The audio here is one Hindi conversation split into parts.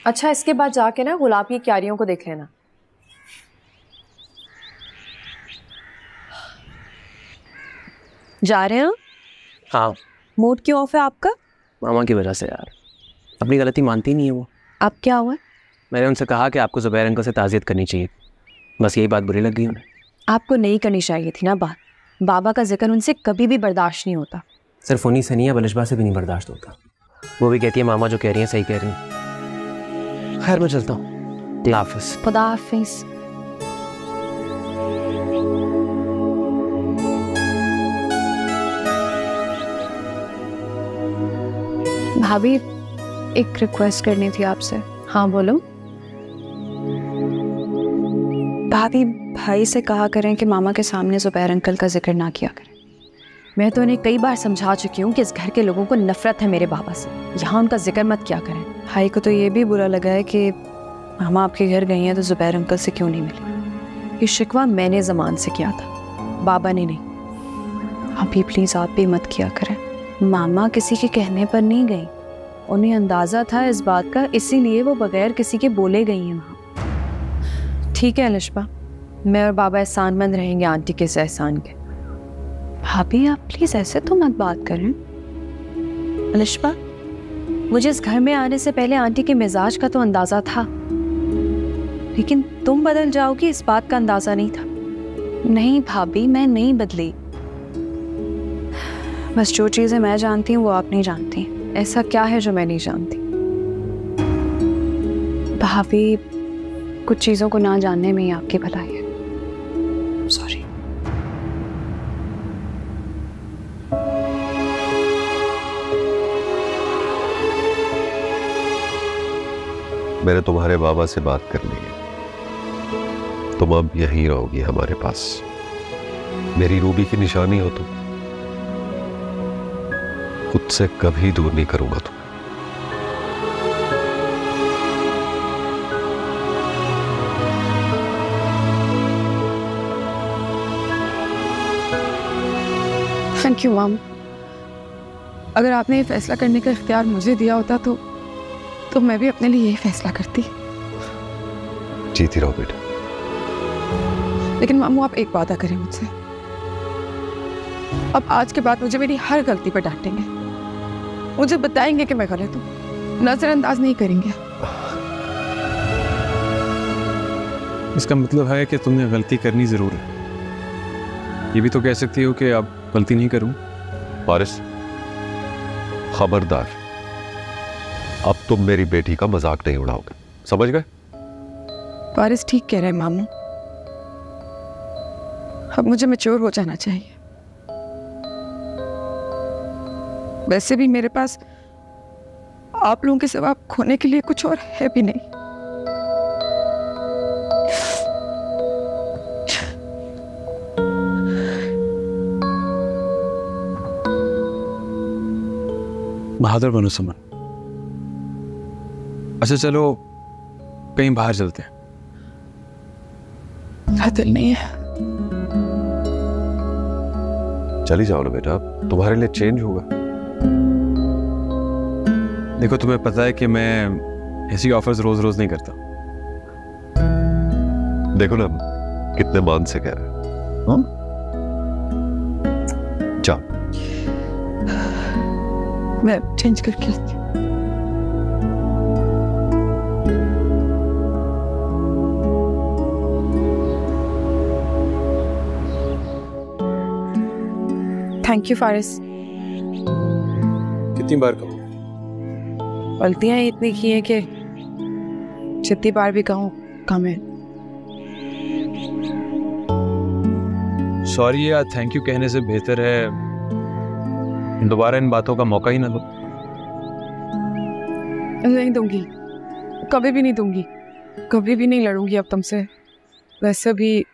अच्छा, इसके बाद जाके ना गुलाब की क्यारियों को देख लेना। जा रहे हैं? हाँ। मूड क्यों ऑफ है आपका? मामा की वजह से यार, अपनी गलती मानती नहीं है वो। अब क्या हुआ? मैंने उनसे कहा कि आपको ज़ुबैर अंकल से ताज़ियत करनी चाहिए, बस यही बात बुरी लग गई उन्हें। आपको नहीं करनी चाहिए थी ना बात। बाबा का जिक्र उनसे कभी भी बर्दाश्त नहीं होता। सिर्फ उन्हीं से नहीं है, बलिशबा से भी नहीं बर्दाश्त होता। वो भी कहती है मामा जो कह रही हैं सही कह रही हैं। खैर मैं चलता हूँ, खुदा हाफिज़। खुदा हाफिज़। भाभी, एक रिक्वेस्ट करनी थी आपसे। हाँ बोलो। भाभी, भाई से कहा करें कि मामा के सामने ज़ुबैर अंकल का जिक्र ना किया करें। मैं तो उन्हें कई बार समझा चुकी हूँ कि इस घर के लोगों को नफरत है मेरे बाबा से, यहाँ उनका जिक्र मत किया करें। भाई को तो ये भी बुरा लगा है कि मामा आपके घर गई हैं तो ज़ुबैर अंकल से क्यों नहीं मिली। ये शिकवा मैंने ज़मान से किया था, बाबा ने नहीं। अभी प्लीज़ आप भी मत किया करें। मामा किसी के कहने पर नहीं गई, उन्हें अंदाज़ा था इस बात का, इसीलिए वो बगैर किसी के बोले गई हैं वहाँ। ठीक है अलिशबा, मैं और बाबा एहसानमंद रहेंगे आंटी के इस एहसान के। भाभी आप प्लीज़ ऐसे तो मत बात करें। अलिशबा, मुझे इस घर में आने से पहले आंटी के मिजाज का तो अंदाज़ा था, लेकिन तुम बदल जाओगी इस बात का अंदाज़ा नहीं था। नहीं भाभी, मैं नहीं बदली, बस जो चीज़ें मैं जानती हूँ वो आप नहीं जानती। ऐसा क्या है जो मैं नहीं जानती? भाभी, कुछ चीज़ों को ना जानने में ही आपकी भलाई है। सॉरी। मैंने तुम्हारे बाबा से बात कर ली है, तुम अब यहीं रहोगी हमारे पास। मेरी रूबी की निशानी हो तुम, खुद से कभी दूर नहीं करूंगा तुम। Thank you mom. अगर आपने ये फैसला करने का इख्तियार मुझे दिया होता तो मैं भी अपने लिए यही फैसला करती। जीती रहो बेटा। लेकिन मामू, आप एक वादा करें मुझसे, अब आज के बाद मुझे मेरी हर गलती पर डांटेंगे, मुझे बताएंगे कि मैं गलत हूँ, नजरअंदाज नहीं करेंगे। इसका मतलब है कि तुमने गलती करनी जरूर है। ये भी तो कह सकती हो कि अब गलती नहीं करूं। वारिस, खबरदार, अब तुम मेरी बेटी का मजाक नहीं उड़ाओगे, समझ गए? वारिस ठीक कह रहे हैं मामू, अब मुझे मैच्योर हो जाना चाहिए। वैसे भी मेरे पास आप लोगों के सिवा खोने के लिए कुछ और है भी नहीं। बहादुर बनो सुमन। अच्छा चलो कहीं बाहर चलते हैं। दिल नहीं है। चली जाओ ना बेटा, तुम्हारे लिए चेंज होगा। देखो तुम्हें पता है कि मैं ऐसी ऑफर्स रोज रोज नहीं करता। देखो ना कितने मान से कह रहे हैं। जाओ। मैं चेंज करके आती हूँ। Thank you Faris. कितनी बार कहूँ? गलतियां ही इतनी की हैं कि जितनी बार भी कहूँ कम है। सॉरी या थैंक यू कहने से बेहतर है दोबारा इन बातों का मौका ही ना दो। नहीं दूंगी, कभी भी नहीं दूंगी, कभी भी नहीं लड़ूंगी अब तुमसे। वैसे भी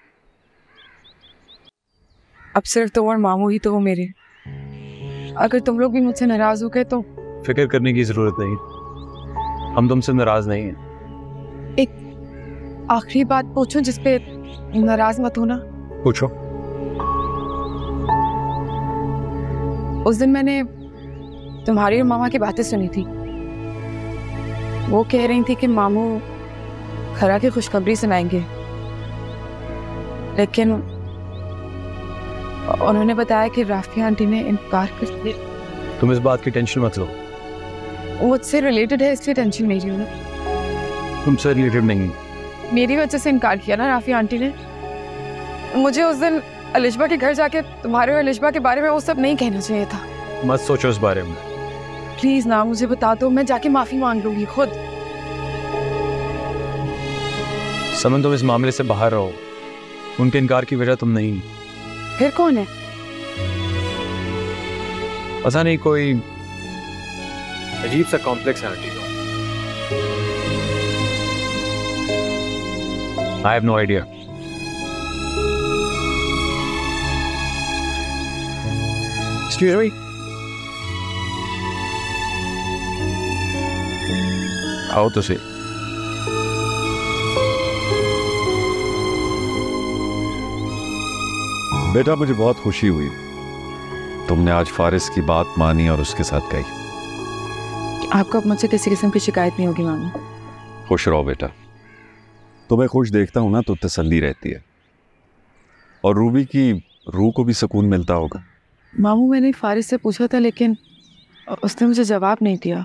अब सिर्फ तुम और मामू ही तो हो मेरे। अगर तुम लोग भी मुझसे नाराज हो गए तो फिक्र करने की जरूरत नहीं, हम तुमसे नाराज नहीं हैं। एक आखिरी बात पूछूं जिस पे नाराज मत होना। पूछो। उस दिन मैंने तुम्हारी और मामा की बातें सुनी थी। वो कह रही थी कि मामू खरा की खुशखबरी सुनाएंगे, लेकिन उन्होंने बताया कि राफिया आंटी ने इनकार कर दिया। तुम इस बात की टेंशन मत लो, मुझसे रिलेटेड है इसलिए टेंशन नहीं रही हूँ। तुमसे रिलेटेड नहीं। मेरी वजह से इनकार किया ना राफिया आंटी ने। मुझे उस दिन अलिशबा के घर जाके तुम्हारे और अलिशबा के बारे में वो सब नहीं कहना चाहिए था। मत सोचो इस बारे में। प्लीज ना, मुझे बता दो, मैं जाके माफी मांग लूंगी खुद। समन, तुम इस मामले से बाहर रहो। उनके इनकार की वजह तुम नहीं। फिर कौन है? पता नहीं, कोई अजीब सा कॉम्प्लेक्स है आंटी को। I have no idea. Excuse me. आओ तो सही। बेटा, मुझे बहुत खुशी हुई तुमने आज फारिस की बात मानी और उसके साथ गई। आपको अब मुझसे किसी किस्म की शिकायत नहीं होगी मामू। खुश रहो बेटा, तुम्हें खुश देखता हूं ना तो तसल्ली रहती है, और रूबी की रूह को भी सुकून मिलता होगा। मामू, मैंने फारिस से पूछा था लेकिन उसने मुझे जवाब नहीं दिया।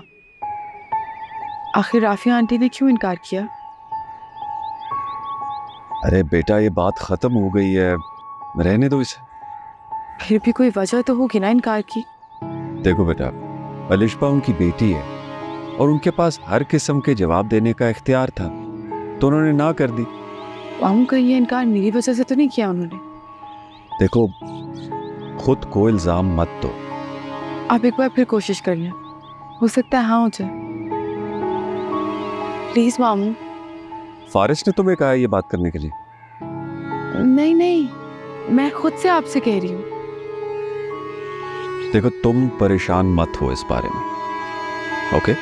आखिर राफिया आंटी ने क्यों इनकार किया? अरे बेटा, ये बात खत्म हो गई है, रहने दो इसे। फिर भी कोई वजह तो होगी ना इनकार की। देखो बेटा, अलिशबा उनकी बेटी है और उनके पास हर किस्म के जवाब देने का इख्तियार था, तो उन्होंने ना कर दी। मामू, कहीं ये इनकार मेरी वजह से तो नहीं किया उन्होंने? देखो, खुद को इल्जाम मत दो। आप एक बार फिर कोशिश कर लें, हो सकता है हाँ हो जाए। प्लीज मामू। फारिस ने तुम्हें कहा ये बात करने के लिए? नहीं नहीं, मैं खुद से आपसे कह रही हूँ। देखो, तुम परेशान मत हो इस बारे में, ओके?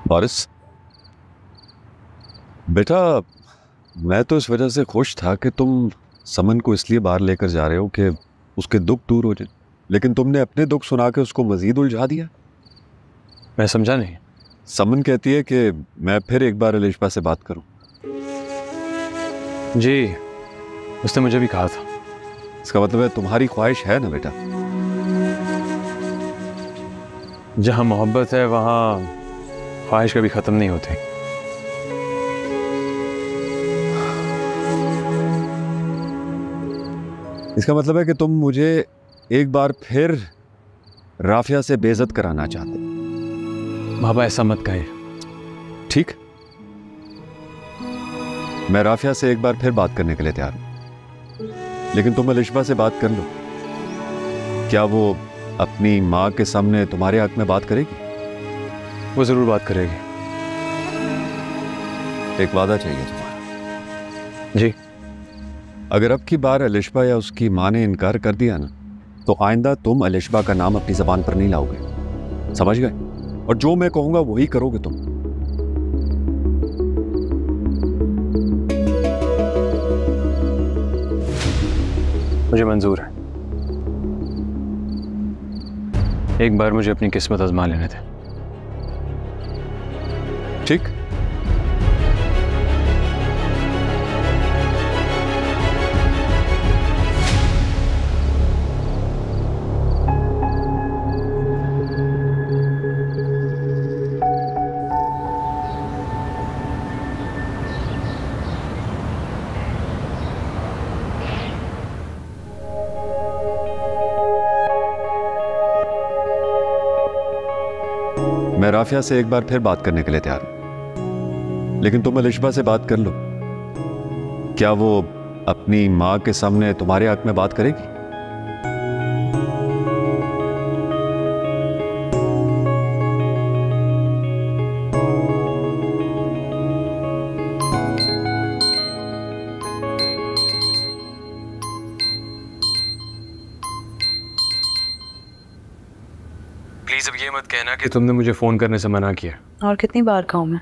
फारिस बेटा, मैं तो इस वजह से खुश था कि तुम समन को इसलिए बाहर लेकर जा रहे हो कि उसके दुख दूर हो जाए, लेकिन तुमने अपने दुख सुना के उसको मजीद उलझा दिया। मैं समझा नहीं। समन कहती है कि मैं फिर एक बार अलिशबा से बात करूं। जी, उसने मुझे भी कहा था। इसका मतलब है तुम्हारी ख्वाहिश है ना बेटा? जहां मोहब्बत है वहां ख्वाहिश कभी खत्म नहीं होती। इसका मतलब है कि तुम मुझे एक बार फिर राफिया से बेइज्जत कराना चाहते। बाबा, ऐसा मत कहे। ठीक, मैं राफिया से एक बार फिर बात करने के लिए तैयार हूं, लेकिन तुम अलिशबा से बात कर लो। क्या वो अपनी माँ के सामने तुम्हारे हक में बात करेगी? वो जरूर बात करेगी। एक वादा चाहिए तुम्हारा। जी। अगर अब की बार अलिशबा या उसकी माँ ने इनकार कर दिया ना, तो आइंदा तुम अलिशबा का नाम अपनी जबान पर नहीं लाओगे, समझ गए? और जो मैं कहूंगा वही करोगे तुम। मुझे मंजूर है। एक बार मुझे अपनी किस्मत आजमा लेने थे। ठीक, मैं राफिया से एक बार फिर बात करने के लिए तैयार हूं, लेकिन तुम अलिशबा से बात कर लो। क्या वो अपनी माँ के सामने तुम्हारे हक में बात करेगी? प्लीज अब ये मत कहना कि तुमने मुझे फोन करने से मना किया। और कितनी बार कहूँ मैं,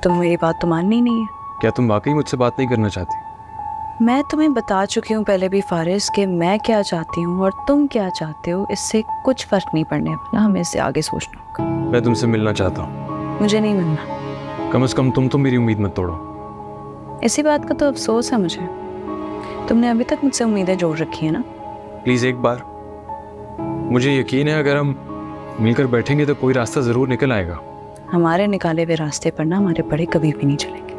तुम मेरी बात तो माननी ही नहीं है। क्या तुम वाकई मुझसे बात नहीं करना चाहती? मैं तुम्हें बता चुकी हूँ पहले भी फारिस कि मैं क्या चाहती हूँ और तुम क्या चाहते हो, इससे कुछ फर्क नहीं पड़ने वाला। हमें इससे आगे सोचना होगा। मैं तुमसे मिलना चाहता हूँ। मुझे नहीं मिलना। कम से कम तुम तो मेरी उम्मीद मत तोड़ो। इसी बात का तो अफसोस है मुझे, तुमने अभी तक मुझसे उम्मीदें जोड़ रखी है ना। प्लीज एक बार, मुझे यकीन है अगर हम मिलकर बैठेंगे तो कोई रास्ता जरूर निकल आएगा। हमारे निकाले हुए रास्ते पर ना हमारे बड़े कभी भी नहीं चलेंगे।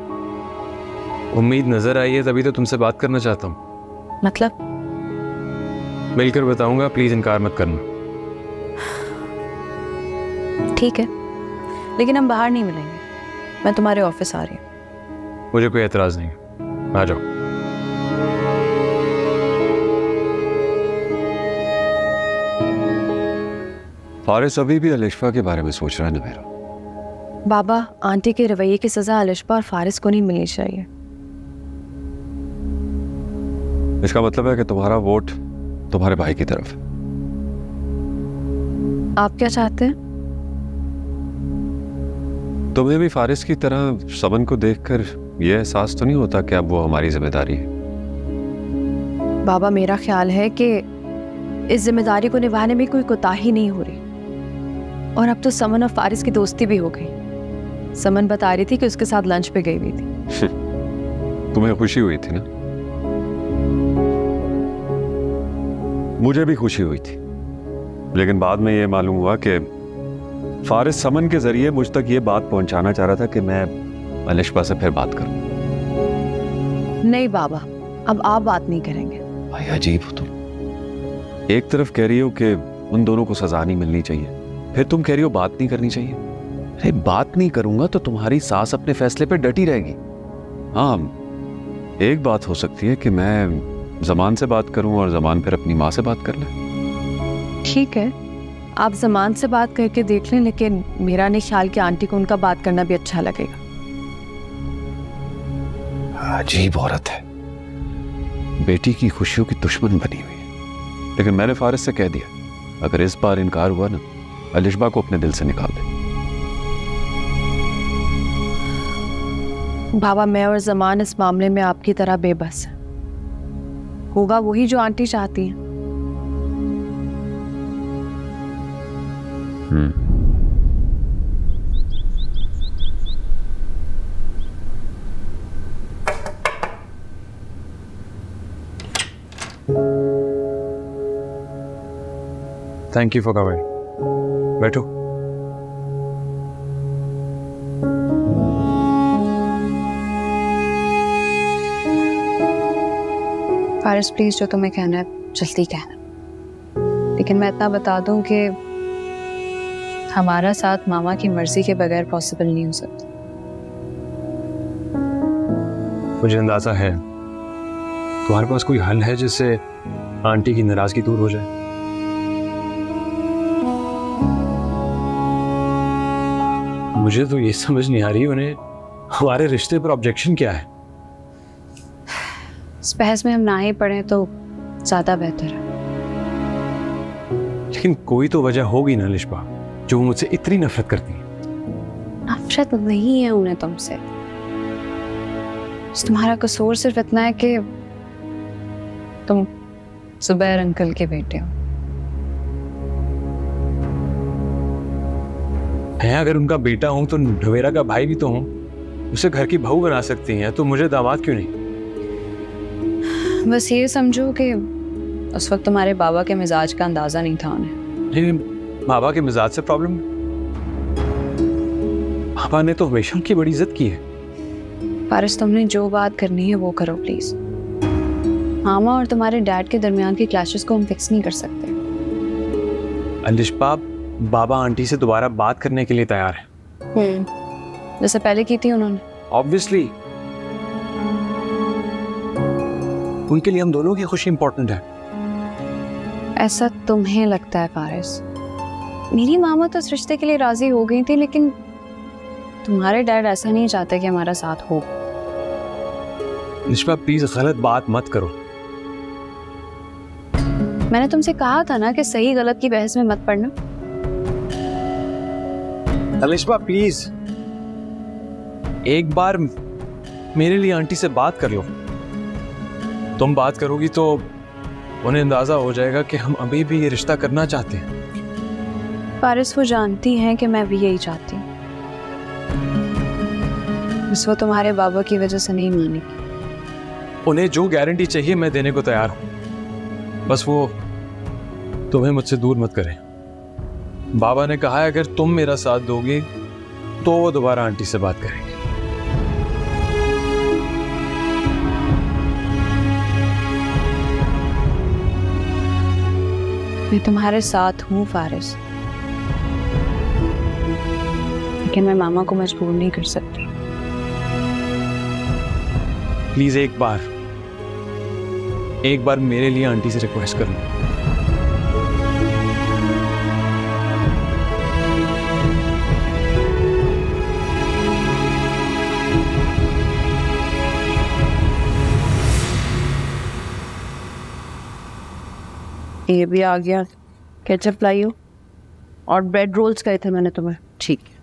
उम्मीद नजर आई है तभी तो तुमसे बात करना चाहता हूँ। मतलब? मिलकर बताऊंगा, प्लीज इनकार मत करना। ठीक है, लेकिन हम बाहर नहीं मिलेंगे। मैं तुम्हारे ऑफिस आ रही हूँ। मुझे कोई एतराज नहीं है, आ जाओ। फारिस अभी भी अलिशफा के बारे में सोच रहा है ना मेरा। बाबा, आंटी के रवैये की सजा अलिशफा और फारिस को नहीं मिलनी चाहिए। इसका मतलब है कि तुम्हारा वोट तुम्हारे भाई की तरफ है। आप क्या चाहते हैं? तुम्हें भी फारिस की तरह समन को देखकर यह एहसास तो नहीं होता कि अब वो हमारी जिम्मेदारी है? बाबा, मेरा ख्याल है कि इस जिम्मेदारी को निभाने में कोई कोताही नहीं हो रही। और अब तो समन और फारिस की दोस्ती भी हो गई। समन बता रही थी कि उसके साथ लंच पे गई हुई थी। तुम्हें खुशी हुई थी ना? मुझे भी खुशी हुई थी, लेकिन बाद में यह मालूम हुआ कि फारिस समन के जरिए मुझ तक ये बात पहुंचाना चाह रहा था कि मैं अलिशफा से फिर बात करूं। नहीं बाबा, अब आप बात नहीं करेंगे। भाई अजीब हो तुम। एक तरफ कह रही हो कि उन दोनों को सजा नहीं मिलनी चाहिए, फिर तुम कह रही हो बात नहीं करनी चाहिए। अरे बात नहीं करूंगा तो तुम्हारी सास अपने फैसले पे डटी रहेगी। हाँ, एक बात हो सकती है कि मैं जमान से बात करूं और जमान फिर अपनी माँ से बात कर ले। ठीक है, आप जमान से बात करके देख लें, लेकिन मेरा नहीं ख्याल कि आंटी को उनका बात करना भी अच्छा लगेगा। अजीब औरत है, बेटी की खुशियों की दुश्मन बनी हुई है। लेकिन मैंने फारिस से कह दिया, अगर इस बार इनकार हुआ ना, अलिशबा को अपने दिल से निकाल दे। बाबा, मैं और जमान इस मामले में आपकी तरह बेबस है। होगा वही जो आंटी चाहती हैं। Thank you for coming. बैठो। फारिस प्लीज, जो तुम्हें कहना है जल्दी कहना, लेकिन मैं इतना बता दूं कि हमारा साथ मामा की मर्जी के बगैर पॉसिबल नहीं हो सकता। मुझे अंदाजा है तुम्हारे पास कोई हल है जिससे आंटी की नाराजगी दूर हो जाए। मुझे तो ये समझ नहीं आ रही उन्हें हमारे रिश्ते पर ऑब्जेक्शन क्या है। इस बहस में हम ना ही पड़े तो ज्यादा बेहतर है। लेकिन कोई तो वजह होगी ना अलिशबा, जो वो मुझसे इतनी नफरत करती है। नफरत नहीं है उन्हें तुमसे, तुम्हारा कसूर सिर्फ इतना है कि तुम जुबैर अंकल के बेटे हो। है, अगर उनका बेटा हूं तो ढवेरा का भाई भी तो हूं। उसे घर की बहू बना सकती हैं, तो मुझे दामाद क्यों नहीं? बस ये समझो कि उस वक्त तुम्हारे बाबा के मिजाज का अंदाजा नहीं था उन्हें। लेकिन बाबा के मिजाज से प्रॉब्लम, बाबा ने तो हमेशा उनकी बड़ी इज्जत की है। फारिस, तुमने जो बात करनी है वो करो प्लीज। मामा और तुम्हारे डैड के दरमियान की क्लैशेस को हम फिक्स नहीं कर सकते। अलिशबा, बाबा आंटी से दोबारा बात करने के लिए तैयार है, जैसे पहले की थी उन्होंने। ऑब्वियसली उनके लिए हम दोनों की खुशी इंपॉर्टेंट है। ऐसा तुम्हें लगता है फारिस? मेरी मामा तो इस रिश्ते के लिए राजी हो गई थी, लेकिन तुम्हारे डैड ऐसा नहीं चाहते कि हमारा साथ हो। अलिशबा प्लीज गलत बात मत करो। मैंने तुमसे कहा था ना कि सही गलत की बहस में मत पड़ना। अलिशबा प्लीज एक बार मेरे लिए आंटी से बात कर लो। तुम बात करोगी तो उन्हें अंदाजा हो जाएगा कि हम अभी भी ये रिश्ता करना चाहते हैं। फारिस, वो जानती हैं कि मैं भी यही चाहती हूँ, बस वो तुम्हारे बाबा की वजह से नहीं मानेगी। उन्हें जो गारंटी चाहिए मैं देने को तैयार हूं, बस वो तुम्हें मुझसे दूर मत करें। बाबा ने कहा है अगर तुम मेरा साथ दोगे तो वो दोबारा आंटी से बात करेंगे। मैं तुम्हारे साथ हूँ फारिस, लेकिन मैं मामा को मजबूर नहीं कर सकती। प्लीज एक बार मेरे लिए आंटी से रिक्वेस्ट कर लो। ये भी आ गया, केचप लाई हो और ब्रेड रोल्स कहे थे मैंने तुम्हें। ठीक है,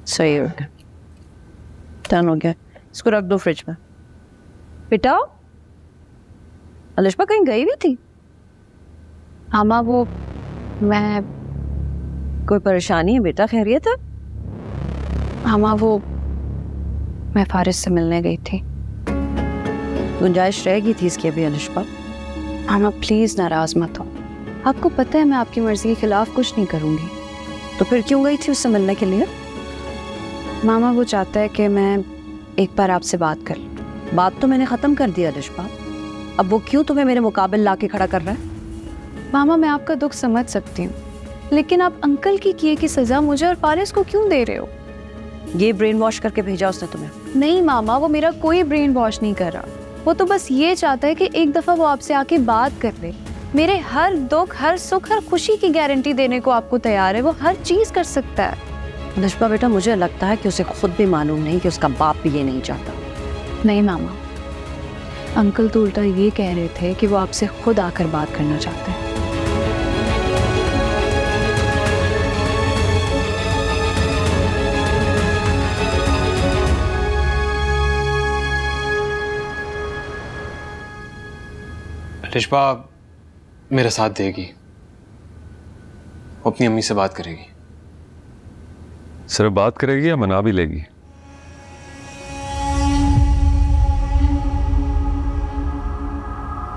सही हो गया, डन हो गया। इसको रख दो फ्रिज में। बेटा, अलिशबा कहीं गई हुई थी? मामा वो मैं कोई परेशानी है बेटा? खैरियत है? मामा वो मैं फारिस से मिलने गई थी। गुंजाइश रहेगी थी इसकी अभी अलिशबा। मामा प्लीज नाराज मत हो, आपको पता है मैं आपकी मर्जी के खिलाफ कुछ नहीं करूंगी। तो फिर क्यों गई थी उससे मिलने के लिए? मामा वो चाहता है कि मैं एक बार आपसे बात कर लूं। बात तो मैंने खत्म कर दी अलिशबा, अब वो क्यों तुम्हें मेरे मुकाबले लाके खड़ा कर रहा है? मामा मैं आपका दुख समझ सकती हूँ, लेकिन आप अंकल की किए की सजा मुझे और फारिस को क्यों दे रहे हो? ये ब्रेन वॉश करके भेजा उसने तुम्हें? नहीं मामा, वो मेरा कोई ब्रेन वॉश नहीं कर रहा। वो तो बस ये चाहता है कि एक दफा वो आपसे आके बात कर ले। मेरे हर दुख, हर सुख, हर खुशी की गारंटी देने को आपको तैयार है। वो हर चीज कर सकता है। अलिशबा बेटा, मुझे लगता है कि उसे खुद भी मालूम नहीं कि उसका बाप भी ये नहीं चाहता। नहीं मामा, अंकल तो उल्टा ये कह रहे थे कि वो आपसे खुद आकर बात करना चाहते हैं। अलिशबा मेरा साथ देगी, अपनी अम्मी से बात करेगी। सिर्फ बात करेगी या मना भी लेगी?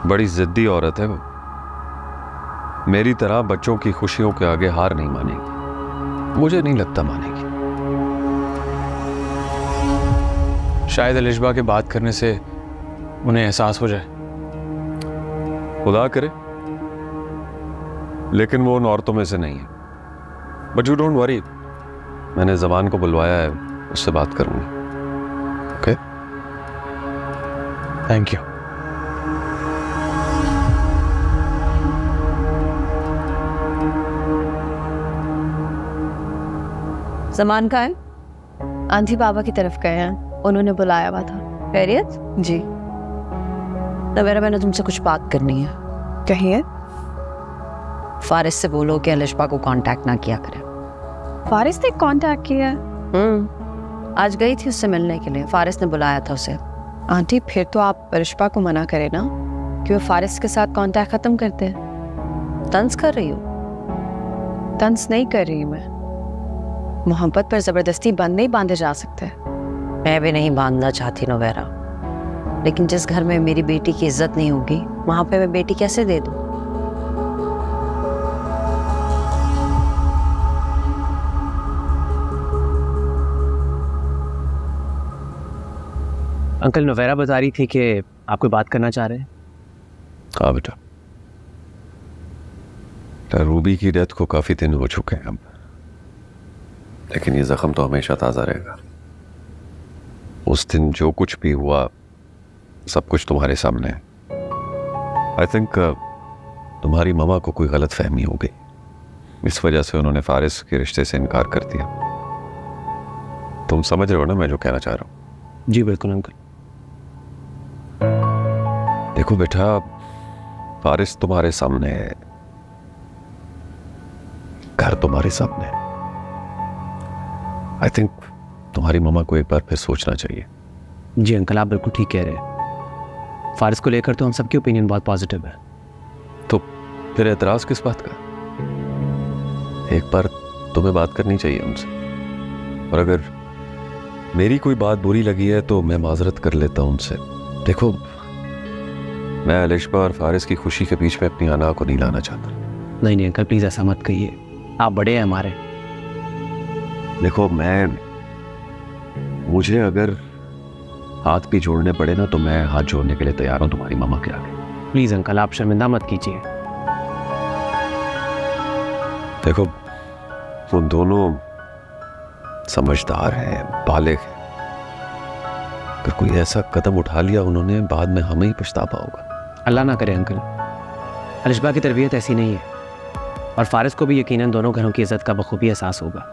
बड़ी जिद्दी औरत है वो, मेरी तरह बच्चों की खुशियों के आगे हार नहीं मानेगी। मुझे नहीं लगता मानेगी। शायद अलिशबा के बात करने से उन्हें एहसास हो जाए। खुदा करे, लेकिन वो उन औरतों में से नहीं है। बट यू डोंट वरी, मैंने जबान को बुलवाया है, उससे बात करूंगी। Okay, thank you. जमान का है? आंधी बाबा की तरफ गए हैं, उन्होंने बुलाया हुआ था। खैरियत? जी नवेरा, मैंने तुमसे कुछ बात करनी है। कहिए। फारिस से बोलो कि अलिशबा को कांटेक्ट ना किया करे। फारिस ने कांटेक्ट किया? आज गई थी उससे मिलने के लिए, फारिस ने बुलाया था उसे। आंटी फिर तो आप अलिशबा को मना करें ना कि वो फारिस के साथ कांटेक्ट खत्म करते हैं। तंज कर रही हो? तंज नहीं कर रही मैं, मोहब्बत पर जबरदस्ती बंद नहीं बांधे जा सकते। मैं भी नहीं बांधना चाहती नवेरा, लेकिन जिस घर में मेरी बेटी की इज्जत नहीं होगी वहां पे मैं बेटी कैसे दे दूं? अंकल, नवेरा बता रही थी कि आप कोई बात करना चाह रहे हैं। हाँ बेटा, रूबी की डेथ को काफी दिन हो चुके हैं अब, लेकिन ये जख्म तो हमेशा ताजा रहेगा। उस दिन जो कुछ भी हुआ सब कुछ तुम्हारे सामने है। आई थिंक तुम्हारी ममा को कोई गलत फहमी हो गई, इस वजह से उन्होंने फारिस के रिश्ते से इनकार कर दिया। तुम समझ रहे हो ना मैं जो कहना चाह रहा हूँ? जी बिल्कुल अंकल। देखो बेटा, फारिस तुम्हारे सामने है, घर तुम्हारे सामने है। आई थिंक तुम्हारी मामा को एक बार फिर सोचना चाहिए। जी अंकल, आप बिल्कुल ठीक कह रहे हैं। फारिस को लेकर तो हम सबकी ओपिनियन बहुत पॉजिटिव है। तो फिर एतराज किस बात का? एक बार तुम्हें बात करनी चाहिए उनसे, और अगर मेरी कोई बात बुरी लगी है तो मैं माजरत कर लेता हूं उनसे। देखो, मैं अलिशबा और फारिस की खुशी के बीच में अपनी अना को नहीं लाना चाहता। नहीं नहीं अंकल, प्लीज़ ऐसा मत कहिए, आप बड़े हैं हमारे। देखो, मुझे अगर हाथ भी जोड़ने पड़े ना तो मैं हाथ जोड़ने के लिए तैयार हूं तुम्हारी मामा के आगे। प्लीज़ अंकल, आप शर्मिंदा मत कीजिए। देखो, वो दोनों समझदार हैं, बालिग हैं। अगर कोई ऐसा कदम उठा लिया उन्होंने, बाद में हमें ही पछतावा होगा। अल्लाह ना करे अंकल, अलिशबा की तरबियत ऐसी नहीं है, और फारिस को भी यकीनन दोनों घरों की इज्जत का बखूबी एहसास होगा।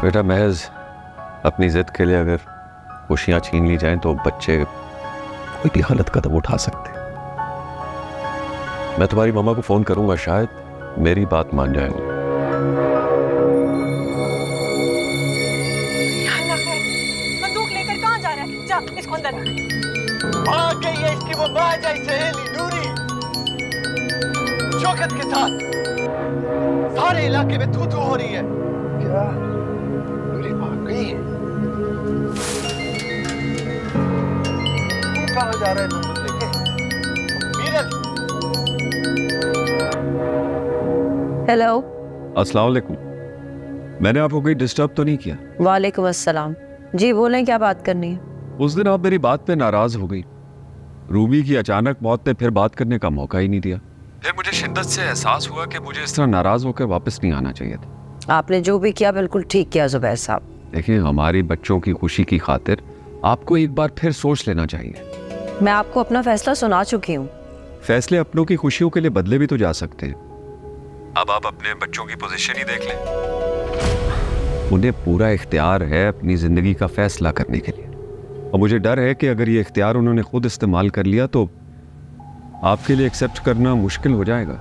बेटा, महज अपनी जिद के लिए अगर खुशियां छीन ली जाएं तो बच्चे कोई भी गलत कदम उठा सकते। मैं तुम्हारी मामा को फोन करूंगा, शायद मेरी बात मान जाएंगे। बंदूक लेकर कहां जा रहा है? जा इसको अंदर आ गई है इसकी वो बाजाई सहेली नूरी, शौकत के साथ सारे इलाके में थू थू हो रही है। क्या नूरी भाग गई है? तू कहां जा रहा है बंदूक लेके? मीरल। हेलो। अस्सलाम वालेकुम। मैंने आपको कोई डिस्टर्ब तो नहीं किया? वालेकुम अस्सलाम। जी बोलें, क्या बात करनी है? उस दिन आप मेरी बात पे नाराज हो गई। रूबी की अचानक मौत ने फिर बात करने का मौका ही नहीं दिया। फिर मुझे शिद्दत से एहसास हुआ कि मुझे इस तरह नाराज होकर वापस नहीं आना चाहिए था। आपने जो भी किया बिल्कुल ठीक किया जुबैर साहब। देखिए, हमारी बच्चों की खुशी की खातिर आपको एक बार फिर सोच लेना चाहिए। मैं आपको अपना फैसला सुना चुकी हूँ। फैसले अपनों की खुशियों के लिए बदले भी तो जा सकते हैं। अब आप अपने बच्चों की पोजीशन ही देख लें। उन्हें पूरा इख्तियार है अपनी जिंदगी का फैसला करने के लिए, और मुझे डर है कि अगर ये इख्तियार उन्होंने खुद इस्तेमाल कर लिया तो आपके लिए एक्सेप्ट करना मुश्किल हो जाएगा।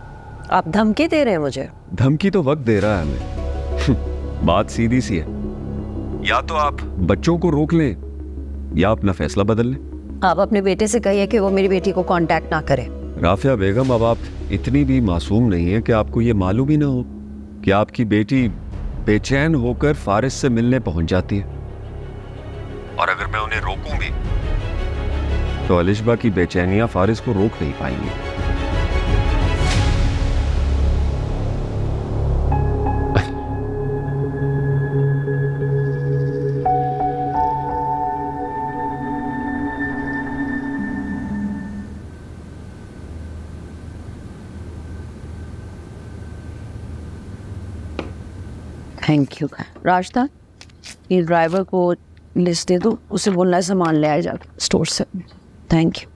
आप धमकी दे रहे हैं मुझे? धमकी तो वक्त दे रहा है हमें। बात सीधी सी है, या तो आप बच्चों को रोक लें या अपना फैसला बदल लें। आप अपने बेटे से कहिए कि वो मेरी बेटी को कांटेक्ट ना करे। राफिया बेगम, अब आप इतनी भी मासूम नहीं है कि आपको ये मालूम ही ना हो कि आपकी बेटी बेचैन होकर फारिस से मिलने पहुंच जाती है, और अगर मैं उन्हें रोकूं भी तो अलिशबा की बेचैनियां फारिस को रोक नहीं पाएंगी। Thank you. राजदा, ये ड्राइवर को लिस्ट दे दो, उसे बोलना है सामान ले आए जाकर स्टोर से। Thank you.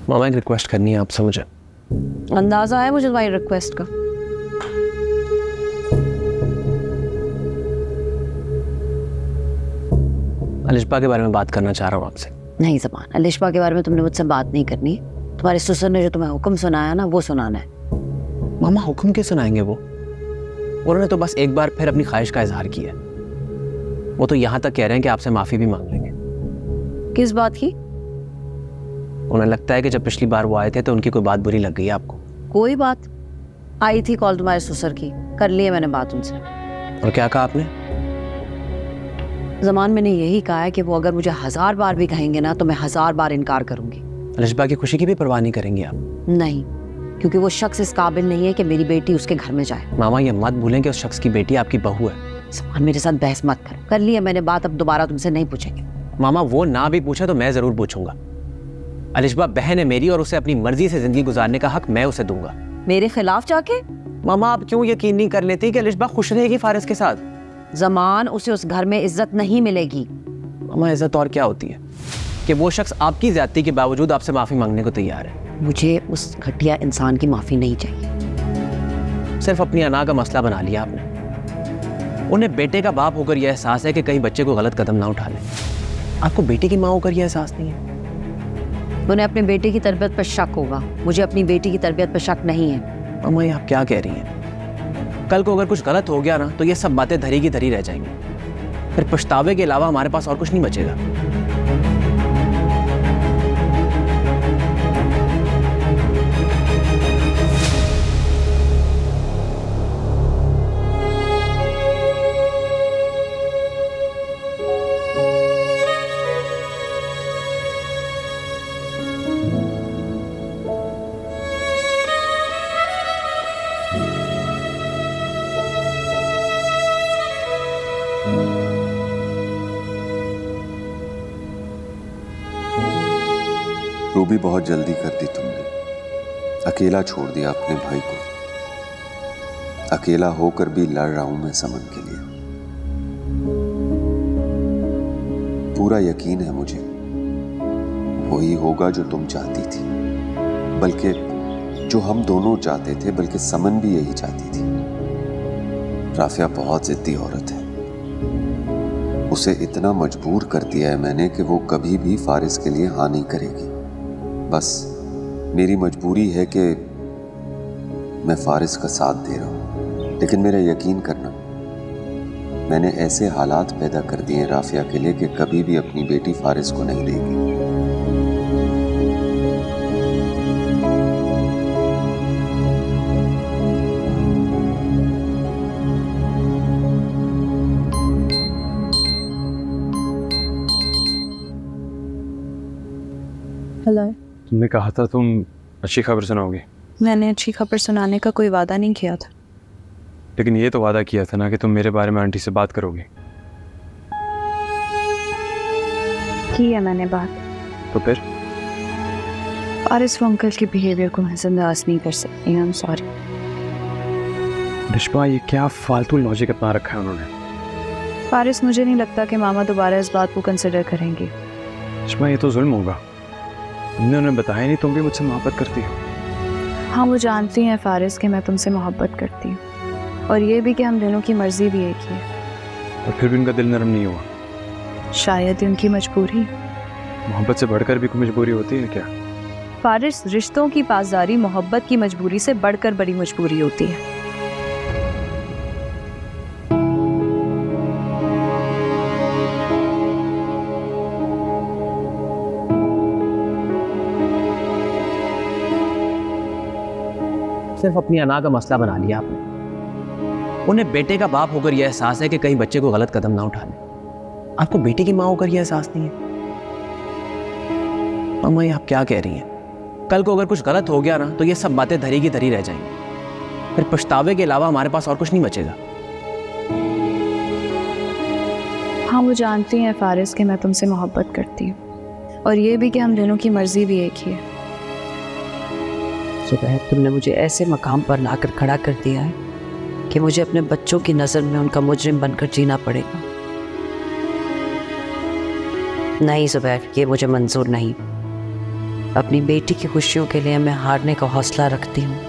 मामा, एक रिक्वेस्ट करनी है आपसे मुझे। अंदाजा है मुझे तुम्हारी रिक्वेस्ट का। अलिशबा के बारे में बात करना चाह रहा हूँ आपसे। नहीं ज़बान, अलिशबा के बारे में तुमने मुझसे बात नहीं करनी। तुम्हारे ससुर ने जो तुम्हें हुक्म सुनाया ना, वो सुनाना है। मामा, हुक्म क्यों सुनाएंगे वो? उन्होंने तो बस एक बार फिर अपनी ख्वाहिश का इजहार किया। वो तो यहाँ तक कह रहे हैं कि आपसे माफ़ी भी मांग लेंगे। किस बात की? उन्हें लगता है कि जब पिछली बार वो आए थे तो उनकी कोई बात बुरी लग गई आपको। कोई बात आई थी कॉल तुम्हारे ससुर की, कर ली है मैंने बात उनसे। और क्या कहा आपने? ज़मान, मैंने यही कहा है कि वो अगर मुझे 1000 बार भी कहेंगे ना तो मैं 1000 बार इनकार करूंगी। अलिशबा की खुशी की भी परवाह नहीं करेंगी आप? नहीं, क्योंकि वो शख्स इस काबिल नहीं है कि मेरी बेटी उसके घर में जाए। मामा, ये मत भूलें कि उस शख्स की बेटी आपकी बहू है। ज़मान, मेरे साथ बहस मत करो। कर ली है मैंने बात, अब दोबारा तुमसे नहीं पूछेंगे। मामा, वो ना भी पूछे तो मैं जरूर पूछूंगा। अलिशबा बहन है मेरी, और उसे अपनी मर्जी से जिंदगी गुजारने का हक मैं उसे दूंगा। मेरे खिलाफ जाके? मामा, आप क्यों यकीन नहीं कर लेती कि अलिशबा खुश रहेगी फारिस के साथ? ज़मान, उसे उस घर में इज्जत नहीं मिलेगी। मामा, इज्जत और क्या होती है कि वो शख्स आपकी ज्यादती के बावजूद आपसे माफी मांगने को तैयार है। मुझे उस घटिया इंसान की माफी नहीं चाहिए। सिर्फ अपनी अना का मसला बना लिया आपने। उन्हें बेटे का बाप होकर यह एहसास है कि कहीं बच्चे को गलत कदम ना उठा लें। आपको बेटे की माँ होकर यह एहसास नहीं है? उन्हें अपने बेटे की तरबियत पर शक होगा, मुझे अपनी बेटी की तरबियत पर शक नहीं है। अम्मा, ये आप क्या कह रही हैं? कल को अगर कुछ गलत हो गया ना तो ये सब बातें धरी की धरी रह जाएंगी। फिर पछतावे के अलावा हमारे पास और कुछ नहीं बचेगा। रूबी, बहुत जल्दी कर दी तुमने। अकेला छोड़ दिया अपने भाई को। अकेला होकर भी लड़ रहा हूं मैं समन के लिए। पूरा यकीन है मुझे वही होगा जो तुम चाहती थी, बल्कि जो हम दोनों चाहते थे, बल्कि समन भी यही चाहती थी। राफिया बहुत जिद्दी औरत है। उसे इतना मजबूर कर दिया है मैंने कि वो कभी भी फारिस के लिए हाँ नहीं करेगी। बस मेरी मजबूरी है कि मैं फारिस का साथ दे रहा हूं, लेकिन मेरा यकीन करना, मैंने ऐसे हालात पैदा कर दिए राफिया के लिए कि कभी भी अपनी बेटी फारिस को नहीं देगी। हेलो। तुमने कहा था तुम अच्छी खबर सुनाओगे। मैंने अच्छी खबर सुनाने का कोई वादा नहीं किया था। लेकिन ये तो वादा किया था ना कि तुम मेरे बारे में आंटी से बात करोगे। की है मैंने बात। तो फिर फारिस अंकल के बिहेवियर को नजरअंदाज नहीं कर सकती। I am sorry. रिश्मा, ये क्या फालतू लॉजिक अपना रखा है उन्होंने। फारिस, मुझे नहीं लगता कि मामा दोबारा इस बात को कंसिडर करेंगे। रिश्मा, ये तो जुल्म होगा। तुमने उन्हें बताया नहीं तुम भी मुझसे मोहब्बत करती हो। हाँ, वो जानती हैं फारिस कि मैं तुमसे मोहब्बत करती हूँ, और ये भी कि हम दोनों की मर्जी भी एक ही है। और फिर भी उनका दिल नरम नहीं हुआ। शायद ही उनकी मजबूरी। मोहब्बत से बढ़कर भी कोई मजबूरी होती है क्या? फारिस, रिश्तों की पासदारी मोहब्बत की मजबूरी से बढ़कर बड़ी मजबूरी होती है। सिर्फ अपनी अना का मसला बना लिया आपने। उन्हें बेटे का बाप होकर यह एहसास है कि कहीं बच्चे को गलत कदम ना उठा ले। आपको बेटे की माँ होकर यह एहसास नहीं है। अम्मा, ये आप क्या कह रही हैं? कल को अगर कुछ गलत हो गया ना तो ये सब बातें धरी की धरी रह जाएंगी। फिर पछतावे के अलावा हमारे पास और कुछ नहीं बचेगा। हाँ, वो जानती हैं फारिस कि मैं तुमसे मोहब्बत करती हूँ, और ये भी कि हम दोनों की मर्जी भी एक ही है। सुबह तुमने मुझे ऐसे मकाम पर लाकर खड़ा कर दिया है कि मुझे अपने बच्चों की नज़र में उनका मुजरिम बनकर जीना पड़ेगा। नहीं ज़ुबैर, ये मुझे मंजूर नहीं। अपनी बेटी की खुशियों के लिए मैं हारने का हौसला रखती हूँ,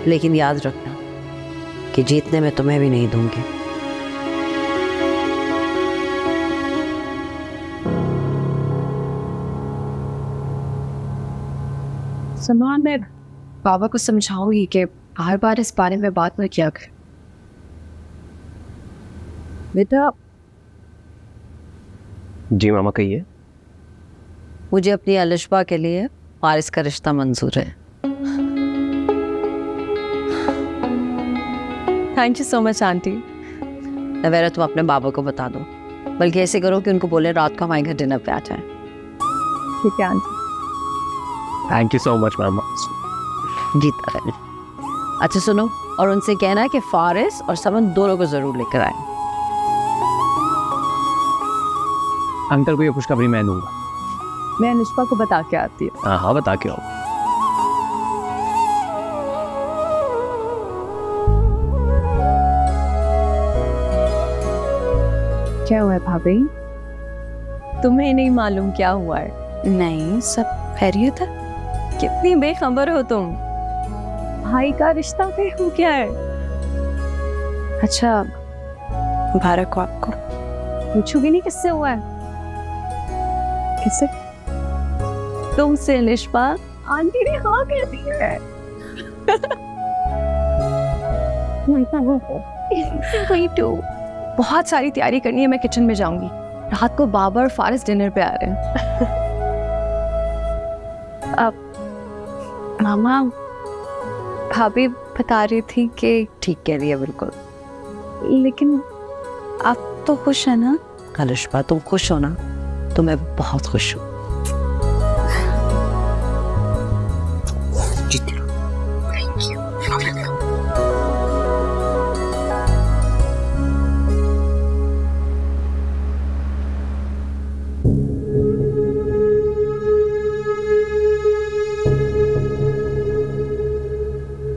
लेकिन याद रखना कि जीतने में तुम्हें भी नहीं दूंगी। सलमान, मैं बाबा को समझाऊंगी कि हर बार इस बारे में बात न किया कर। बेटा, जी मामा, कहिए। मुझे अपनी अलिशबा के लिए फारिस का रिश्ता मंजूर है। Thank you so much aunty. Navera, तुम अपने बाबा को बता दो, बल्कि ऐसे करो कि उनको बोले रात को हमारे घर डिनर पे आ जाए। ठीक है aunty. Thank you so much मामा। जीता रहे। अच्छा सुनो, और उनसे कहना है कि फारिस और समन दोनों को जरूर लेकर आए। अंकल को ये खुशखबरी मैं दूंगा। मैं अनुष्का को बता के आती हूँ। हाँ हाँ, बता के आओ। क्या हुआ है भाभी? तुम्हें नहीं मालूम क्या हुआ है? नहीं, सब खैरियत है। कितनी बेखबर हो तुम। भाई का रिश्ता तय हो गया है। अच्छा, मुबारक हो आपको। पूछोगी नहीं किससे हुआ है? किससे? तुमसे लिशबा। आंटी ने हाँ कह दी है। वही तो। बहुत सारी तैयारी करनी है, मैं किचन में जाऊंगी। रात को बाबा और फारिस डिनर पे आ रहे हैं। अब मामा, भाभी बता रही थी कि ठीक कह रही है बिल्कुल। लेकिन आप तो खुश है ना? लिशबा तुम खुश हो ना? तो मैं बहुत खुश हूँ।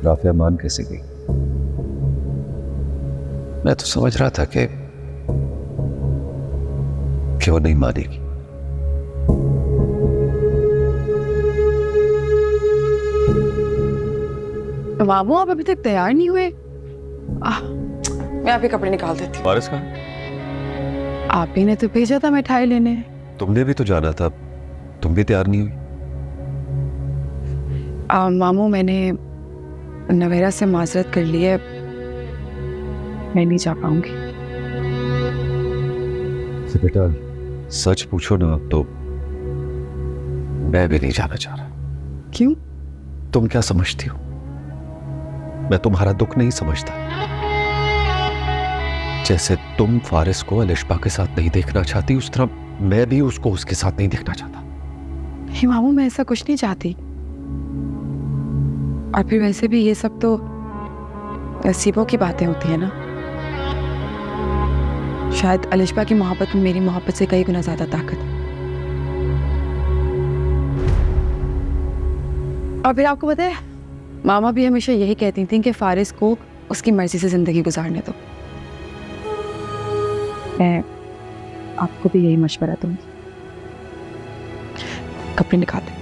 राफिया मान कैसे गई? मैं तो समझ रहा था कि वो नहीं मानेगी। बाबू आप अभी तक तैयार नहीं हुए? मैं आपके कपड़े निकाल देती। फारिस कहाँ? आप ही ने तो भेजा था मिठाई लेने। तुमने भी तो जाना था, तुम भी तैयार नहीं हुई। मामू मैंने नवेरा से माजरत कर ली है, मैं नहीं जा पाऊंगी। तो बेटा सच पूछो ना, अब तो मैं भी नहीं जाना चाह रहा। क्यों? तुम क्या समझती हो? मैं तुम्हारा दुख नहीं समझता। जैसे तुम फारिस को अलिशबा के साथ नहीं देखना चाहती, उस तरह मैं भी उसको उसके साथ नहीं देखना चाहता। नहीं मामू, मैं ऐसा कुछ नहीं चाहती। और फिर वैसे भी ये सब तो नसीबों की बातें होती है ना। शायद अलिशबा की मोहब्बत में मेरी मोहब्बत से कई गुना ज्यादा ताकत है। और फिर आपको पता है, मामा भी हमेशा यही कहती थी कि फारिस को उसकी मर्जी से जिंदगी गुजारने दो। मैं आपको भी यही मशवरा दूंगी। कपड़े निकाल देते।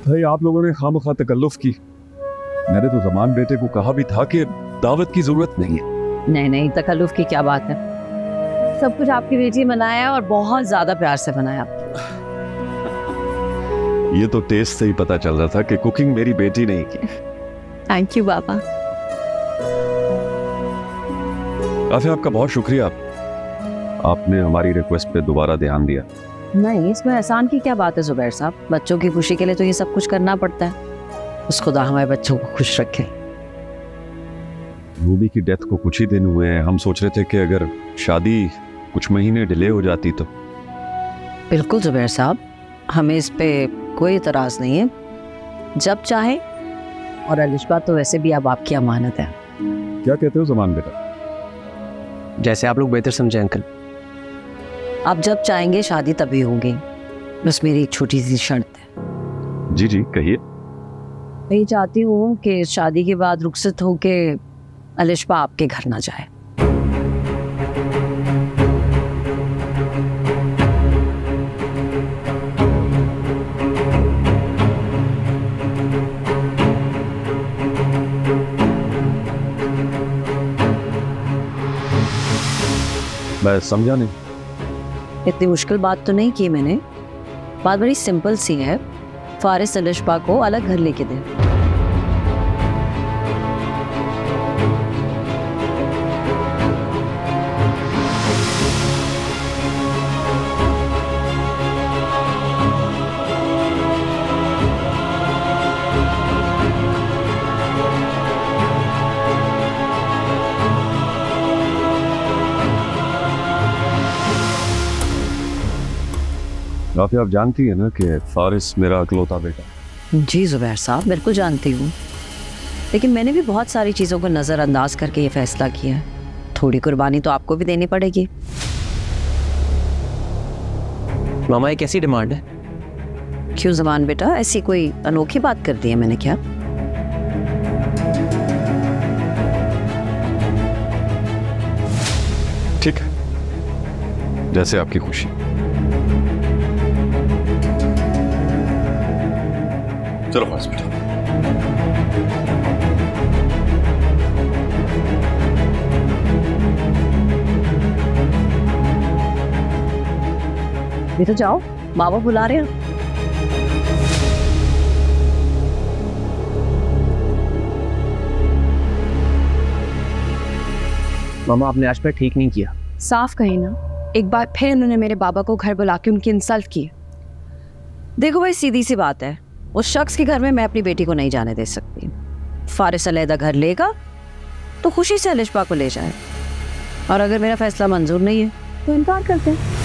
भाई आप लोगों ने खामखा तकल्लुफ की। मैंने तो जमान बेटे को कहा भी था कि दावत की जरूरत नहीं है। नहीं नहीं, तकल्लुफ की क्या बात है। सब कुछ आपकी बेटी बनाया और बहुत ज्यादा प्यार से बनाया। ये तो टेस्ट से ही पता चल रहा था कि कुकिंग मेरी बेटी नहीं की। थैंक यू बाबा। राफिया आपका बहुत शुक्रिया, आपने हमारी रिक्वेस्ट पे दोबारा ध्यान दिया। नहीं, इसमें एहसान की क्या बात है जुबैर साहब। बच्चों की खुशी के लिए तो ये सब कुछ करना पड़ता है। उस खुदा हमारे बच्चों को खुश रखे। रूबी की डेथ को कुछ ही दिन हुए हैं। हम सोच रहे थे कि अगर शादी कुछ महीने डिले हो जाती तो। बिल्कुल जुबैर साहब, हमें इस पे कोई इतराज नहीं है, जब चाहे। और अलिशबा तो वैसे भी अब आपकी अमानत है। क्या कहते हो जमान बेटा? जैसे आप लोग बेहतर समझे अंकल। आप जब चाहेंगे शादी तभी होगी, बस मेरी एक छोटी सी शर्त है। जी जी कहिए। मैं चाहती हूँ कि शादी के बाद रुखसत होके अलिशबा आपके घर ना जाए। मैं समझा नहीं। इतनी मुश्किल बात तो नहीं की मैंने, बात बड़ी सिंपल सी है। फारिस अलिशबा को अलग घर लेके दें। राफिया आप जानती है ना कि फारिस मेरा अकलौता बेटा। जी जुबैर साहब, बिल्कुल जानती हूँ, लेकिन मैंने भी बहुत सारी चीज़ों को नज़रअंदाज करके ये फैसला किया है। थोड़ी कुर्बानी तो आपको भी देनी पड़ेगी। मामा एक ऐसी डिमांड है। क्यों जमान बेटा, ऐसी कोई अनोखी बात कर दी है मैंने क्या? ठीक है, जैसे आपकी खुशी। चलो हॉस्पिटल। ये तो जाओ, बाबा बुला रहे हैं। मामा आपने आज पर ठीक नहीं किया। साफ कही ना, एक बार फिर उन्होंने मेरे बाबा को घर बुला के उनकी इंसल्ट की। देखो भाई, सीधी सी बात है, उस शख्स के घर में मैं अपनी बेटी को नहीं जाने दे सकती। फारिस अलहदा घर लेगा तो खुशी से अलिशबा को ले जाए, और अगर मेरा फैसला मंजूर नहीं है तो इनकार करते हैं।